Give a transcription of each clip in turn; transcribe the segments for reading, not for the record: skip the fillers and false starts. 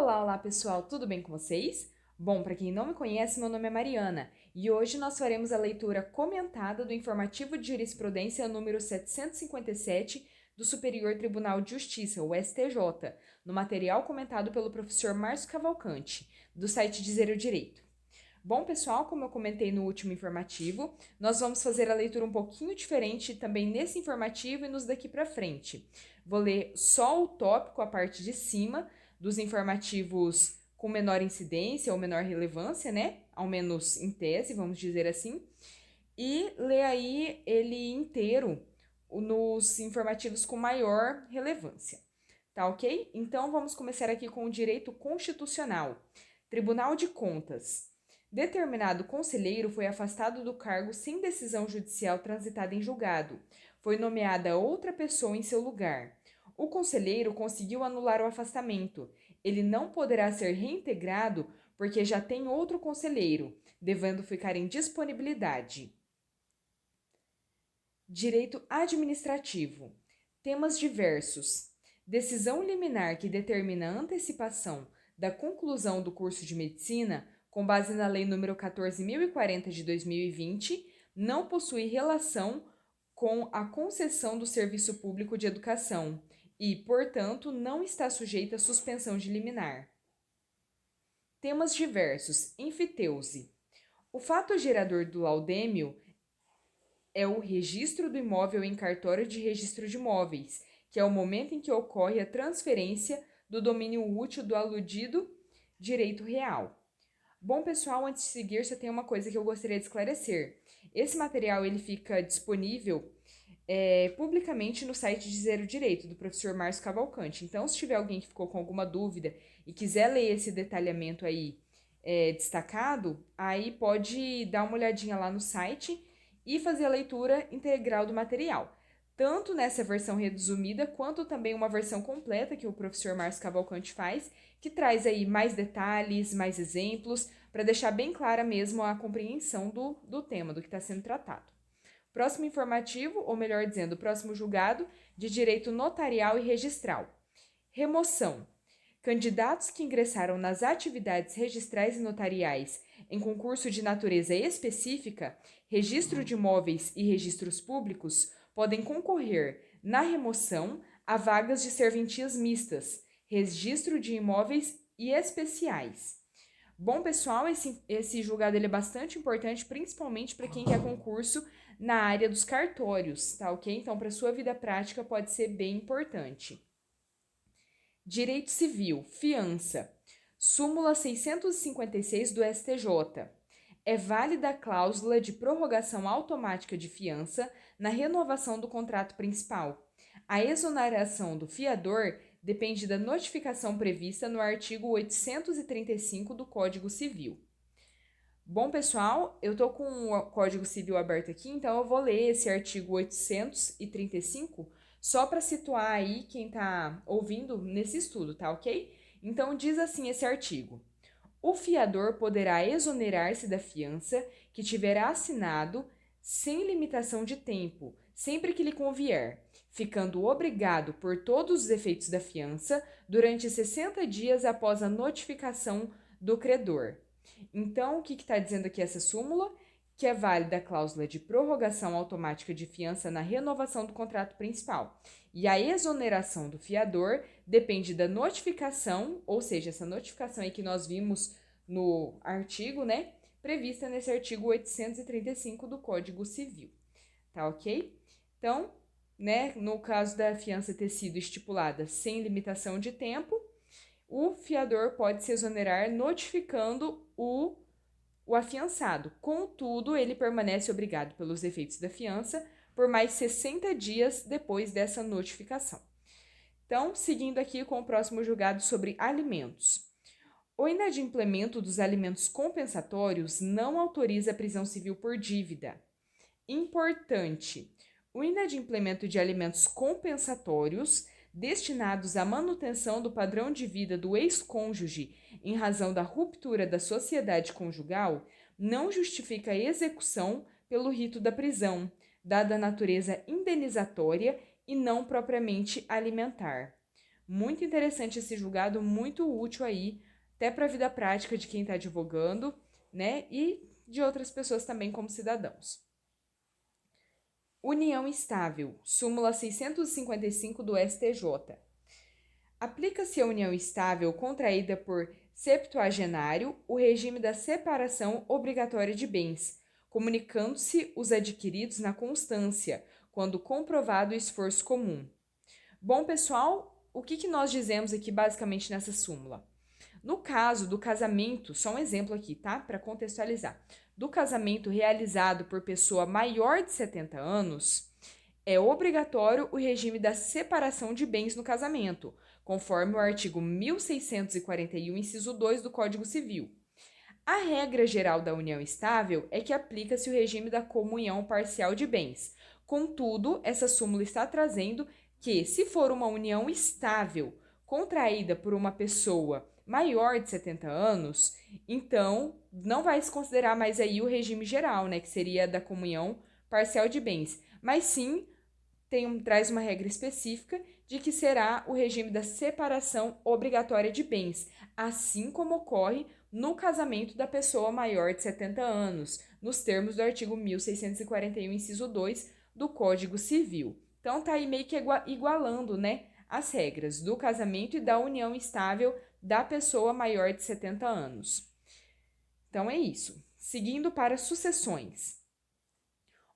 Olá pessoal, tudo bem com vocês? Bom, para quem não me conhece, meu nome é Mariana e hoje nós faremos a leitura comentada do Informativo de Jurisprudência número 757 do Superior Tribunal de Justiça, o STJ, no material comentado pelo professor Márcio Cavalcante, do site Dizer o Direito. Bom, pessoal, como eu comentei no último informativo, nós vamos fazer a leitura um pouquinho diferente também nesse informativo e nos daqui para frente. Vou ler só o tópico, a parte de cima, dos informativos com menor incidência ou menor relevância, né? Ao menos em tese, vamos dizer assim. E ler aí ele inteiro nos informativos com maior relevância. Tá ok? Então vamos começar aqui com o direito constitucional. Tribunal de Contas. Determinado conselheiro foi afastado do cargo sem decisão judicial transitada em julgado. Foi nomeada outra pessoa em seu lugar. O conselheiro conseguiu anular o afastamento. Ele não poderá ser reintegrado porque já tem outro conselheiro, devendo ficar em disponibilidade. Direito administrativo. Temas diversos. Decisão liminar que determina a antecipação da conclusão do curso de medicina com base na Lei nº 14.040 de 2020, não possui relação com a concessão do serviço público de educação e, portanto, não está sujeita à suspensão de liminar. Temas diversos. Enfiteuse. O fato gerador do laudêmio é o registro do imóvel em cartório de registro de imóveis, que é o momento em que ocorre a transferência do domínio útil do aludido direito real. Bom, pessoal, antes de seguir, só tem uma coisa que eu gostaria de esclarecer. Esse material ele fica disponível publicamente no site Dizer o Direito, do professor Márcio Cavalcante. Então, se tiver alguém que ficou com alguma dúvida e quiser ler esse detalhamento aí destacado, aí pode dar uma olhadinha lá no site e fazer a leitura integral do material. Tanto nessa versão resumida, quanto também uma versão completa que o professor Márcio Cavalcante faz, que traz aí mais detalhes, mais exemplos, para deixar bem clara mesmo a compreensão do tema, do que está sendo tratado. Próximo informativo, ou melhor dizendo, próximo julgado de direito notarial e registral. Remoção. Candidatos que ingressaram nas atividades registrais e notariais em concurso de natureza específica, registro de imóveis e registros públicos, podem concorrer na remoção a vagas de serventias mistas, registro de imóveis e especiais. Bom, pessoal, esse julgado ele é bastante importante, principalmente para quem quer concurso na área dos cartórios, tá ok? Então, para sua vida prática pode ser bem importante. Direito Civil, fiança. Súmula 656 do STJ. É válida a cláusula de prorrogação automática de fiança na renovação do contrato principal. A exoneração do fiador depende da notificação prevista no artigo 835 do Código Civil. Bom, pessoal, eu tô com o Código Civil aberto aqui, então eu vou ler esse artigo 835 só para situar aí quem tá ouvindo nesse estudo, tá ok? Então diz assim esse artigo: o fiador poderá exonerar-se da fiança que tiver assinado sem limitação de tempo, sempre que lhe convier, ficando obrigado por todos os efeitos da fiança durante 60 dias após a notificação do credor. Então, o que está dizendo aqui essa súmula? Que é válida a cláusula de prorrogação automática de fiança na renovação do contrato principal. E a exoneração do fiador depende da notificação, ou seja, essa notificação aí que nós vimos no artigo, né? Prevista nesse artigo 835 do Código Civil. Tá ok? Então, né, no caso da fiança ter sido estipulada sem limitação de tempo, o fiador pode se exonerar notificando o afiançado. Contudo, ele permanece obrigado pelos efeitos da fiança por mais 60 dias depois dessa notificação. Então, seguindo aqui com o próximo julgado sobre alimentos. O inadimplemento dos alimentos compensatórios não autoriza a prisão civil por dívida. Importante: o inadimplemento de alimentos compensatórios destinados à manutenção do padrão de vida do ex-cônjuge em razão da ruptura da sociedade conjugal não justifica a execução pelo rito da prisão, dada a natureza indenizatória e não propriamente alimentar. Muito interessante esse julgado, muito útil aí, até para a vida prática de quem está advogando, né? E de outras pessoas também como cidadãos. União estável, súmula 655 do STJ. Aplica-se à união estável contraída por septuagenário o regime da separação obrigatória de bens, comunicando-se os adquiridos na constância, quando comprovado o esforço comum. Bom, pessoal, o que nós dizemos aqui basicamente nessa súmula? No caso do casamento, só um exemplo aqui, tá? Para contextualizar. Do casamento realizado por pessoa maior de 70 anos, é obrigatório o regime da separação de bens no casamento, conforme o artigo 1641, inciso 2 do Código Civil. A regra geral da união estável é que aplica-se o regime da comunhão parcial de bens. Contudo, essa súmula está trazendo que, se for uma união estável contraída por uma pessoa maior de 70 anos, então não vai se considerar mais aí o regime geral, né, que seria da comunhão parcial de bens, mas sim traz uma regra específica de que será o regime da separação obrigatória de bens, assim como ocorre no casamento da pessoa maior de 70 anos, nos termos do artigo 1641, inciso 2 do Código Civil. Então tá aí meio que igualando, né, as regras do casamento e da união estável da pessoa maior de 70 anos. Então é isso. Seguindo para sucessões.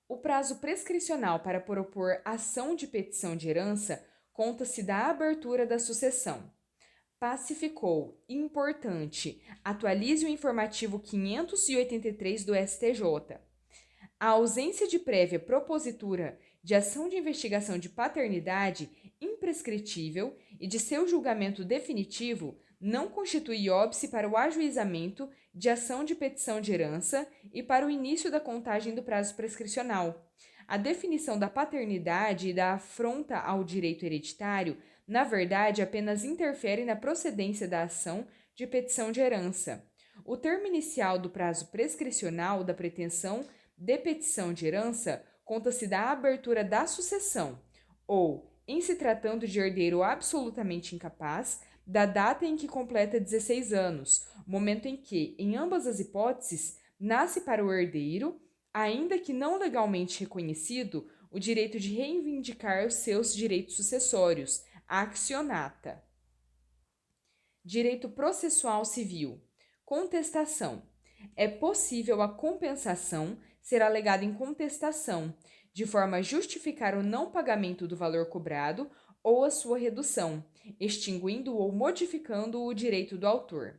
O prazo prescricional para propor ação de petição de herança conta-se da abertura da sucessão. Pacificou, importante, atualize o informativo 583 do STJ. A ausência de prévia propositura de ação de investigação de paternidade imprescritível e de seu julgamento definitivo não constitui óbice para o ajuizamento de ação de petição de herança e para o início da contagem do prazo prescricional. A definição da paternidade e da afronta ao direito hereditário, na verdade, apenas interfere na procedência da ação de petição de herança. O termo inicial do prazo prescricional da pretensão de petição de herança conta-se da abertura da sucessão, ou, em se tratando de herdeiro absolutamente incapaz, da data em que completa 16 anos, momento em que, em ambas as hipóteses, nasce para o herdeiro, ainda que não legalmente reconhecido, o direito de reivindicar os seus direitos sucessórios, a accionata. Direito processual civil. Contestação. É possível a compensação ser alegada em contestação, de forma a justificar o não pagamento do valor cobrado ou a sua redução, extinguindo ou modificando o direito do autor.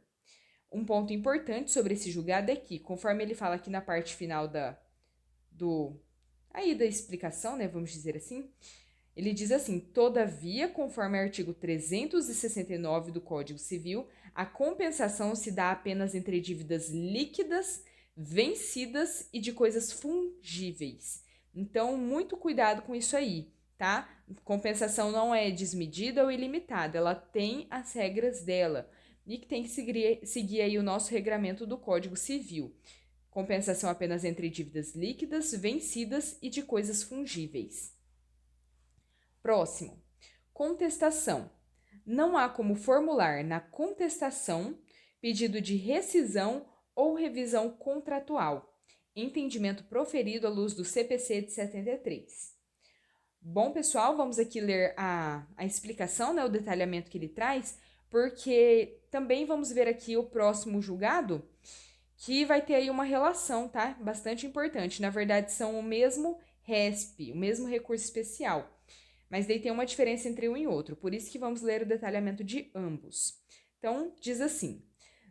Um ponto importante sobre esse julgado é que, conforme ele fala aqui na parte final da explicação, né, vamos dizer assim, ele diz assim: todavia, conforme o artigo 369 do Código Civil, a compensação se dá apenas entre dívidas líquidas, vencidas e de coisas fungíveis. Então, muito cuidado com isso aí, tá? Compensação não é desmedida ou ilimitada, ela tem as regras dela e que tem que seguir aí o nosso regramento do Código Civil. Compensação apenas entre dívidas líquidas, vencidas e de coisas fungíveis. Próximo. Contestação. Não há como formular na contestação pedido de rescisão ou revisão contratual. Entendimento proferido à luz do CPC de 73. Bom, pessoal, vamos aqui ler a explicação, né, o detalhamento que ele traz, porque também vamos ver aqui o próximo julgado, que vai ter aí uma relação, tá? Bastante importante. Na verdade, são o mesmo RESP, o mesmo recurso especial. Mas daí tem uma diferença entre um e outro, por isso que vamos ler o detalhamento de ambos. Então, diz assim: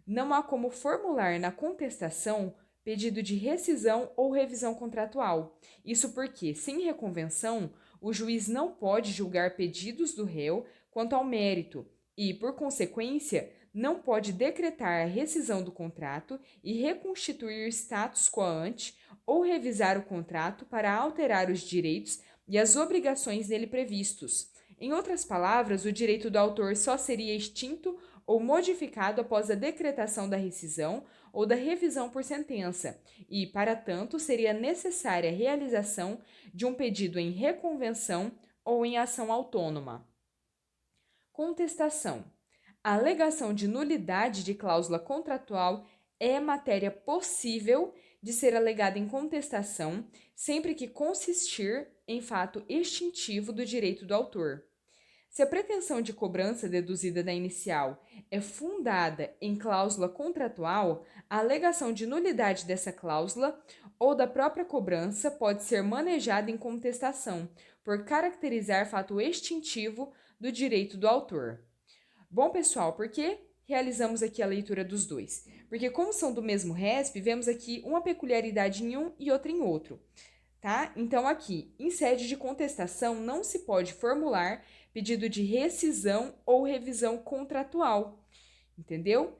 não há como formular na contestação pedido de rescisão ou revisão contratual. Isso porque, sem reconvenção, o juiz não pode julgar pedidos do réu quanto ao mérito e, por consequência, não pode decretar a rescisão do contrato e reconstituir o status quo ante ou revisar o contrato para alterar os direitos e as obrigações nele previstos. Em outras palavras, o direito do autor só seria extinto ou modificado após a decretação da rescisão ou da revisão por sentença, e, para tanto, seria necessária a realização de um pedido em reconvenção ou em ação autônoma. Contestação. A alegação de nulidade de cláusula contratual é matéria possível de ser alegada em contestação, sempre que consistir em fato extintivo do direito do autor. Se a pretensão de cobrança deduzida da inicial é fundada em cláusula contratual, a alegação de nulidade dessa cláusula ou da própria cobrança pode ser manejada em contestação, por caracterizar fato extintivo do direito do autor. Bom, pessoal, por que realizamos aqui a leitura dos dois? Porque como são do mesmo RESP, vemos aqui uma peculiaridade em um e outra em outro, tá? Então aqui, em sede de contestação, não se pode formular pedido de rescisão ou revisão contratual, entendeu?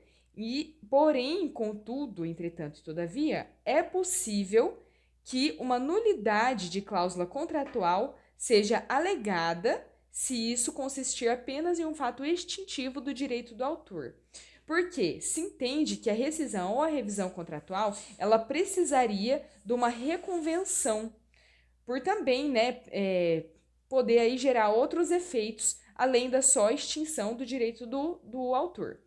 Porém, contudo, entretanto e todavia, é possível que uma nulidade de cláusula contratual seja alegada se isso consistir apenas em um fato extintivo do direito do autor. Porque se entende que a rescisão ou a revisão contratual, ela precisaria de uma reconvenção, por também, poder aí gerar outros efeitos, além da só extinção do direito do autor.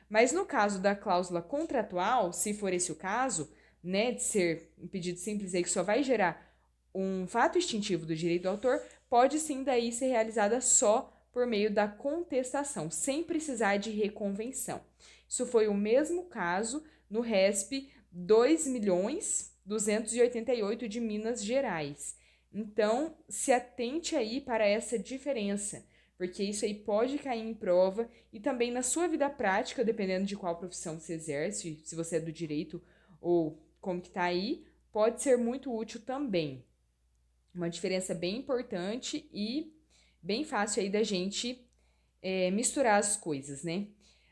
Mas no caso da cláusula contratual, se for esse o caso, de ser um pedido simples aí que só vai gerar um fato extintivo do direito do autor, pode sim daí ser realizada só por meio da contestação, sem precisar de reconvenção. Isso foi o mesmo caso no RESP 2.288 de Minas Gerais. Então, se atente aí para essa diferença, porque isso aí pode cair em prova e também na sua vida prática, dependendo de qual profissão você exerce, se você é do direito ou como que tá aí, pode ser muito útil também. Uma diferença bem importante e bem fácil aí da gente misturar as coisas, né?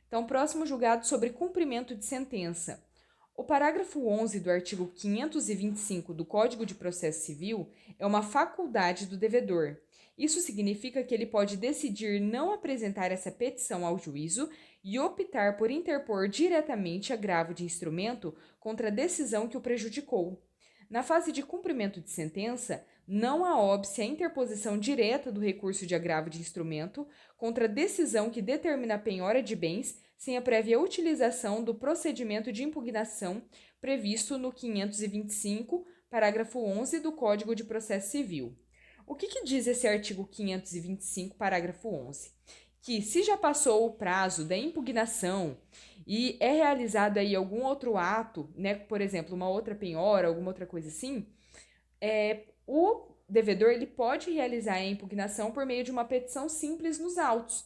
Então, próximo julgado sobre cumprimento de sentença. O parágrafo 11 do artigo 525 do Código de Processo Civil é uma faculdade do devedor. Isso significa que ele pode decidir não apresentar essa petição ao juízo e optar por interpor diretamente agravo de instrumento contra a decisão que o prejudicou. Na fase de cumprimento de sentença, não há óbice a interposição direta do recurso de agravo de instrumento contra a decisão que determina a penhora de bens sem a prévia utilização do procedimento de impugnação previsto no 525, parágrafo 11 do Código de Processo Civil. O que diz esse artigo 525, parágrafo 11? Que se já passou o prazo da impugnação e é realizado aí algum outro ato, por exemplo, uma outra penhora, alguma outra coisa assim, o devedor ele pode realizar a impugnação por meio de uma petição simples nos autos,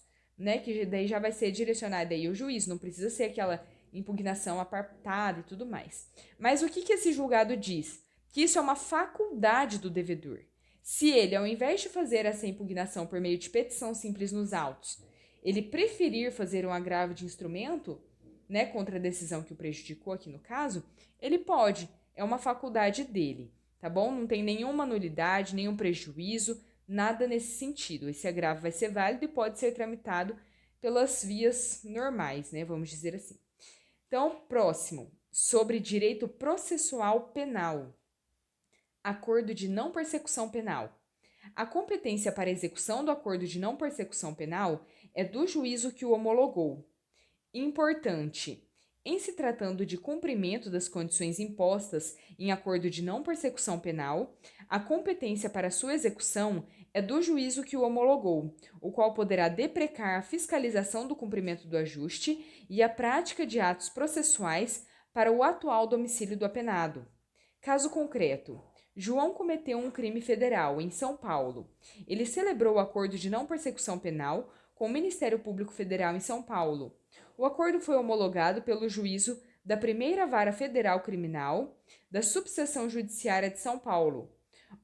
que daí já vai ser direcionada aí ao juiz, não precisa ser aquela impugnação apartada e tudo mais. Mas o que esse julgado diz? Que isso é uma faculdade do devedor. Se ele, ao invés de fazer essa impugnação por meio de petição simples nos autos, ele preferir fazer um agravo de instrumento, contra a decisão que o prejudicou aqui no caso, ele pode, é uma faculdade dele, tá bom? Não tem nenhuma nulidade, nenhum prejuízo, nada nesse sentido. Esse agravo vai ser válido e pode ser tramitado pelas vias normais, vamos dizer assim. Então, próximo, sobre direito processual penal. Acordo de não persecução penal. A competência para execução do acordo de não persecução penal é do juízo que o homologou. Importante: em se tratando de cumprimento das condições impostas em acordo de não persecução penal, a competência para sua execução é do juízo que o homologou, o qual poderá deprecar a fiscalização do cumprimento do ajuste e a prática de atos processuais para o atual domicílio do apenado. Caso concreto: João cometeu um crime federal em São Paulo. Ele celebrou o acordo de não persecução penal com o Ministério Público Federal em São Paulo. O acordo foi homologado pelo juízo da Primeira Vara Federal Criminal da Subseção Judiciária de São Paulo.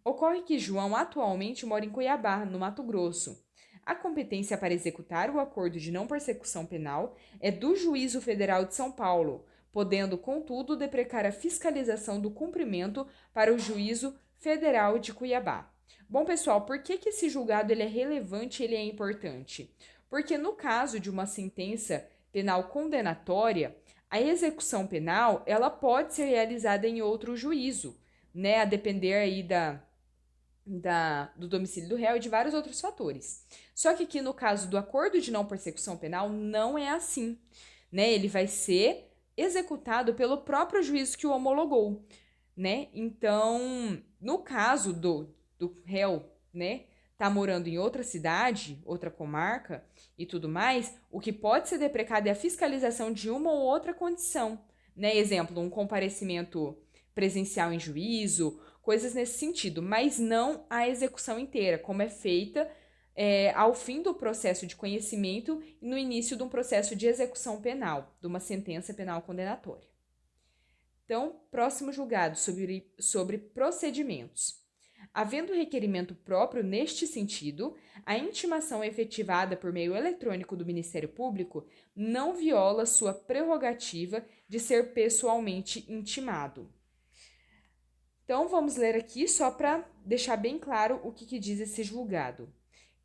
Ocorre que João atualmente mora em Cuiabá, no Mato Grosso. A competência para executar o acordo de não persecução penal é do Juízo Federal de São Paulo, podendo, contudo, deprecar a fiscalização do cumprimento para o Juízo Federal de Cuiabá. Bom, pessoal, por que esse julgado ele é relevante e ele é importante? Porque no caso de uma sentença penal condenatória, a execução penal ela pode ser realizada em outro juízo, a depender aí do domicílio do réu e de vários outros fatores. Só que aqui no caso do acordo de não persecução penal não é assim, né? Ele vai ser executado pelo próprio juiz que o homologou, né? Então, no caso do réu, né, tá morando em outra cidade, outra comarca e tudo mais, o que pode ser deprecado é a fiscalização de uma ou outra condição, né? Exemplo, um comparecimento presencial em juízo, coisas nesse sentido, mas não a execução inteira, como é feita ao fim do processo de conhecimento e no início de um processo de execução penal, de uma sentença penal condenatória. Então, próximo julgado sobre procedimentos. Havendo requerimento próprio neste sentido, a intimação efetivada por meio eletrônico do Ministério Público não viola sua prerrogativa de ser pessoalmente intimado. Então, vamos ler aqui só para deixar bem claro o que diz esse julgado.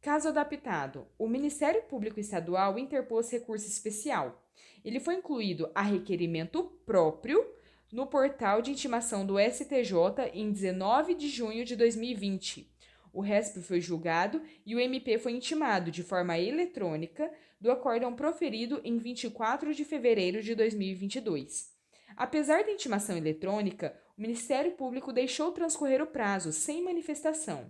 Caso adaptado, o Ministério Público Estadual interpôs recurso especial. Ele foi incluído a requerimento próprio no portal de intimação do STJ em 19 de junho de 2020. O RESP foi julgado e o MP foi intimado de forma eletrônica do acórdão proferido em 24 de fevereiro de 2022. Apesar da intimação eletrônica, o Ministério Público deixou transcorrer o prazo sem manifestação.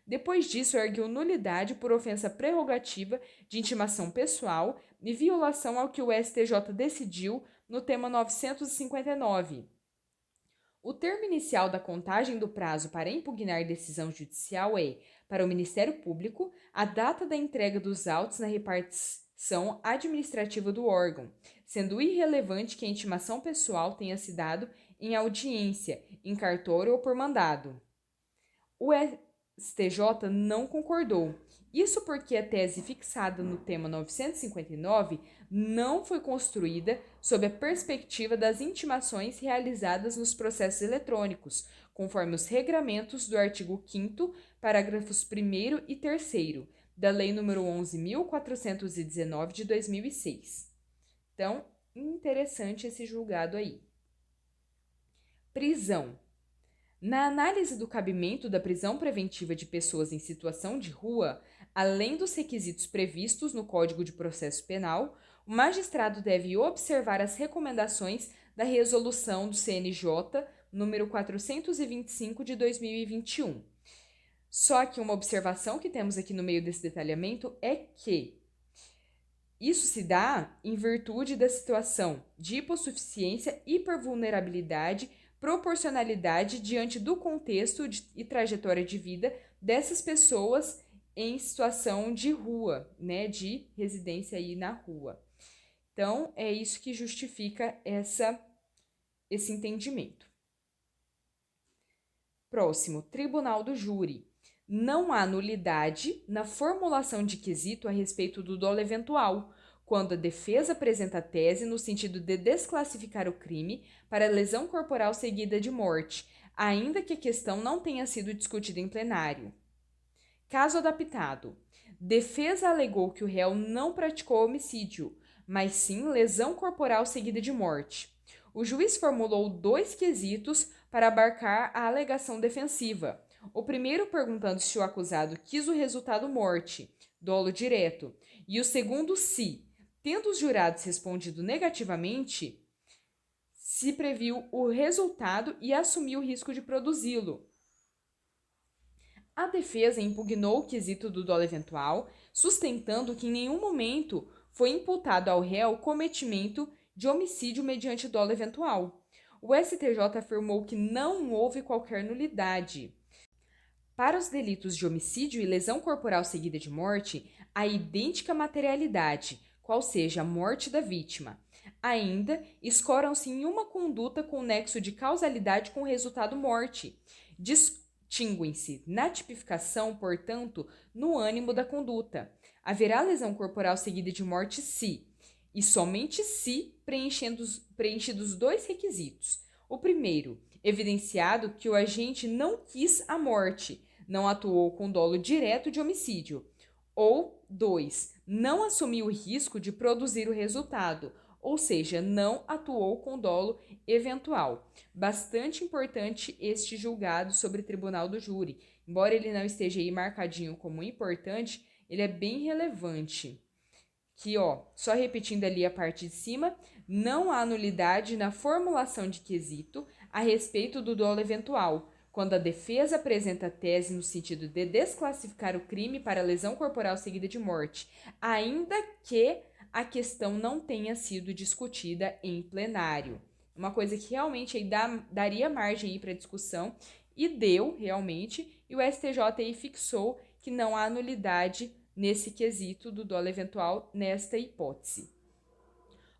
Depois disso, ergueu nulidade por ofensa prerrogativa de intimação pessoal e violação ao que o STJ decidiu no tema 959. O termo inicial da contagem do prazo para impugnar decisão judicial é, para o Ministério Público, a data da entrega dos autos na repartição administrativa do órgão, sendo irrelevante que a intimação pessoal tenha se dado em audiência, em cartório ou por mandado. O STJ não concordou. Isso porque a tese fixada no tema 959 não foi construída sob a perspectiva das intimações realizadas nos processos eletrônicos, conforme os regramentos do artigo 5º, parágrafos 1º e 3º da Lei nº 11.419 de 2006. Então, interessante esse julgado aí. Prisão. Na análise do cabimento da prisão preventiva de pessoas em situação de rua, além dos requisitos previstos no Código de Processo Penal, o magistrado deve observar as recomendações da Resolução do CNJ número 425 de 2021. Só que uma observação que temos aqui no meio desse detalhamento é que isso se dá em virtude da situação de hipossuficiência, hipervulnerabilidade, proporcionalidade diante do contexto e trajetória de vida dessas pessoas em situação de rua, né, de residência aí na rua. Então, é isso que justifica esse entendimento. Próximo, Tribunal do Júri. Não há nulidade na formulação de quesito a respeito do dolo eventual, quando a defesa apresenta a tese no sentido de desclassificar o crime para lesão corporal seguida de morte, ainda que a questão não tenha sido discutida em plenário. Caso adaptado. Defesa alegou que o réu não praticou homicídio, mas sim lesão corporal seguida de morte. O juiz formulou 2 quesitos para abarcar a alegação defensiva. O primeiro perguntando se o acusado quis o resultado morte, dolo direto, e o segundo se, tendo os jurados respondido negativamente, se previu o resultado e assumiu o risco de produzi-lo. A defesa impugnou o quesito do dolo eventual, sustentando que em nenhum momento foi imputado ao réu cometimento de homicídio mediante dolo eventual. O STJ afirmou que não houve qualquer nulidade. Para os delitos de homicídio e lesão corporal seguida de morte, há idêntica materialidade, qual seja a morte da vítima. Ainda escoram-se em uma conduta com nexo de causalidade com o resultado morte. Distinguem-se na tipificação, portanto, no ânimo da conduta. Haverá lesão corporal seguida de morte se, e somente se, preenchidos 2 requisitos. O primeiro, evidenciado que o agente não quis a morte, não atuou com dolo direto de homicídio. Ou 2, não assumiu o risco de produzir o resultado, ou seja, não atuou com dolo eventual. Bastante importante este julgado sobre tribunal do júri. Embora ele não esteja aí marcadinho como importante, ele é bem relevante. Que, ó, só repetindo ali a parte de cima, não há nulidade na formulação de quesito a respeito do dolo eventual, quando a defesa apresenta tese no sentido de desclassificar o crime para lesão corporal seguida de morte, ainda que a questão não tenha sido discutida em plenário. Uma coisa que realmente aí daria margem para discussão, e deu realmente, e o STJ aí fixou que não há nulidade nesse quesito do dolo eventual nesta hipótese.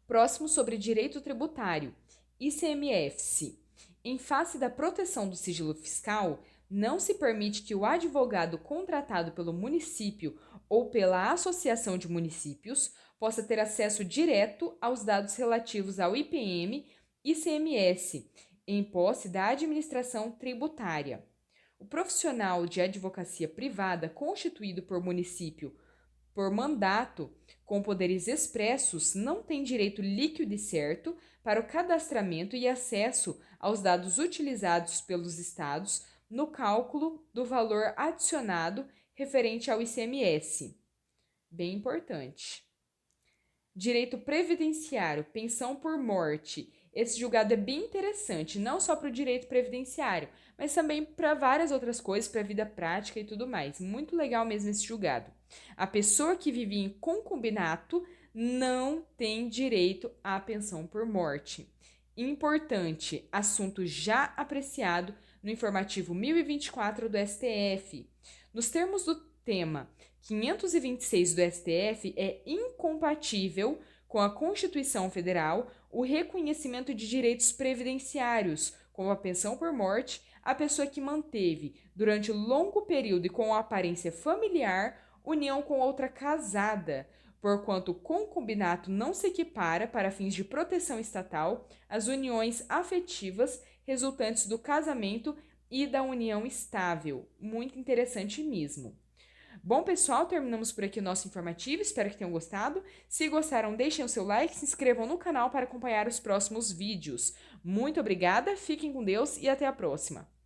Próximo, sobre direito tributário, ICMS. Em face da proteção do sigilo fiscal, não se permite que o advogado contratado pelo município ou pela associação de municípios possa ter acesso direto aos dados relativos ao IPM e ICMS, em posse da administração tributária. O profissional de advocacia privada constituído por município por mandato com poderes expressos não tem direito líquido e certo para o cadastramento e acesso aos dados utilizados pelos estados no cálculo do valor adicionado referente ao ICMS. Bem importante. Direito previdenciário, pensão por morte. Esse julgado é bem interessante, não só para o direito previdenciário, mas também para várias outras coisas, para a vida prática e tudo mais. Muito legal mesmo esse julgado. A pessoa que vive em concubinato não tem direito à pensão por morte. Importante, assunto já apreciado no informativo 1024 do STF. Nos termos do tema 526 do STF, é incompatível com a Constituição Federal o reconhecimento de direitos previdenciários, como a pensão por morte, a pessoa que manteve, durante longo período e com aparência familiar, união com outra casada, porquanto o concubinato não se equipara, para fins de proteção estatal, às uniões afetivas resultantes do casamento e da união estável. Muito interessante mesmo. Bom, pessoal, terminamos por aqui o nosso informativo, espero que tenham gostado. Se gostaram, deixem o seu like, se inscrevam no canal para acompanhar os próximos vídeos. Muito obrigada, fiquem com Deus e até a próxima!